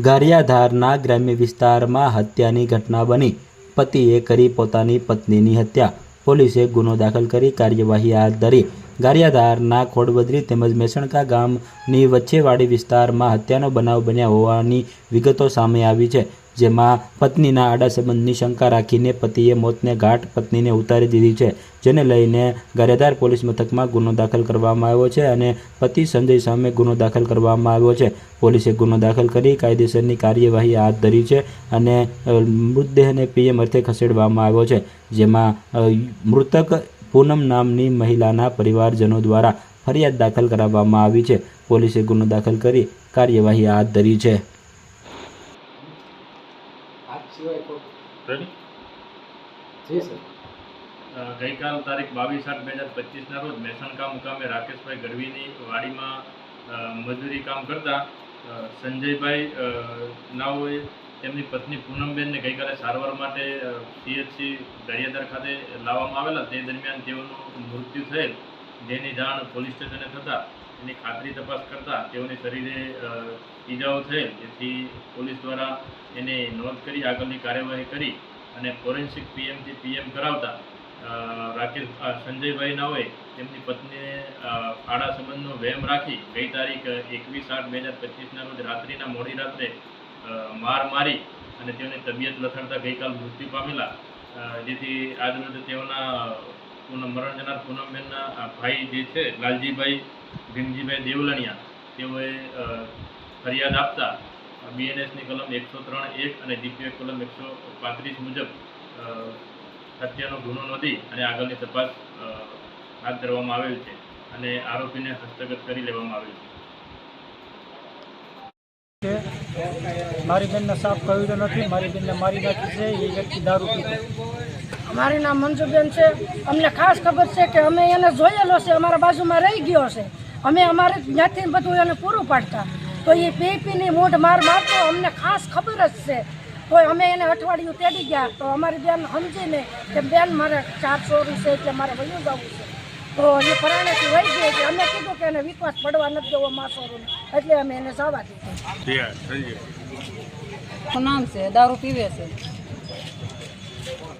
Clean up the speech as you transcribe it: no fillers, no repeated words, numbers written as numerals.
ગારિયાધારના ગ્રામ્ય વિસ્તારમાં હત્યાની ઘટના બની. પતિએ કરી પોતાની પત્નીની હત્યા. પોલીસે ગુનો દાખલ કરી કાર્યવાહી હાથ ધરી. ગારિયાધારના ખોડબદરી તેમજ મેસણકા ગામની વચ્ચેવાડી વિસ્તારમાં હત્યાનો બનાવ બન્યા હોવાની વિગતો સામે આવી છે, જેમાં પત્નીના આડા સંબંધની શંકા રાખીને પતિએ મોતને ઘાટ પત્નીને ઉતારી દીધી છે, જેને લઈને ગારિયાધાર પોલીસ મથકમાં ગુનો દાખલ કરવામાં આવ્યો છે અને પતિ સંજય સામે ગુનો દાખલ કરવામાં આવ્યો છે. પોલીસે ગુનો દાખલ કરી કાયદેસરની કાર્યવાહી હાથ ધરી છે અને મૃતદેહને પીએમ અર્થે ખસેડવામાં આવ્યો છે, જેમાં મૃતક પૂનમ નામની મહિલાના પરિવારજનો દ્વારા ફરિયાદ દાખલ કરાવવામાં આવી છે. પોલીસે ગુનો દાખલ કરી કાર્યવાહી હાથ ધરી છે. ગઈકાલ તારીખ 22/8/2025 રોજ મેસણકા મુકામે રાકેશભાઈ ગઢવીની વાડીમાં મજૂરી કામ કરતા સંજયભાઈ નાઓએ તેમની પત્ની પૂનમબેનને ગઈકાલે સારવાર માટે CHC ગારિયાધાર ખાતે લાવવામાં આવેલા. તે દરમિયાન તેઓનું મૃત્યુ થયેલ, જેની જાણ પોલીસ સ્ટેશને થતાં એની ખાતરી તપાસ કરતાં તેઓની શરીરે ઈજાઓ થયેલ, જેથી પોલીસ દ્વારા એને નોંધ કરી આગળની કાર્યવાહી કરી અને ફોરેન્સિક PMથી PM કરાવતા સંજયભાઈ નાઓએ તેમની પત્નીને આડા સંબંધનો વહેમ રાખી ગઈ તારીખ 21/8/2025 રોજ રાત્રિના મોડી રાત્રે માર મારી અને તેઓની તબિયત લથડતા ગઈકાલ મૃત્યુ પામેલા, જેથી આજરોજ તેઓના મરણ જનાર પૂનમબેનના ભાઈ જે છે લાલજીભાઈ ભીમજીભાઈ દેવલણિયા, તેઓએ ફરિયાદ આપતા BNSની કલમ 103(1) અને DPO કલમ 135 મુજબ હત્યાનો ગુનો નોંધી અને આગળની તપાસ હાથ ધરવામાં આવેલ છે અને આરોપીને હસ્તગત કરી લેવામાં આવેલ છે. મારી બેનને સાફ કર્યો નથી, મારી બેનને મારી નાખી છે. એ વ્યક્તિ દારૂ પીતો. મારું નામ મંજુબેન છે. અમને ખાસ ખબર છે કે અમે એને જોયેલો છે, અમારા બાજુમાં રહી ગયો છે. અમે અમારે જ્યાંથી બધું એને પૂરું પાડતા, તો એ પીની મૂઢ માર મારતો અમને ખાસ ખબર જ છે. તો અમે એને અઠવાડિયું તેડી ગયા, તો અમારી બેન સમજીને કે બેન મારે 4 છોરી છે એટલે મારે વયું જવું છે, તો એ પરાણેથી વહી ગઈ છે. અમે કીધું કે એને વિશ્વાસ પડવા નથી દેવો મા છોરીને, એટલે અમે એને જવા દીધું. નામ છે દારૂ પીવે છે.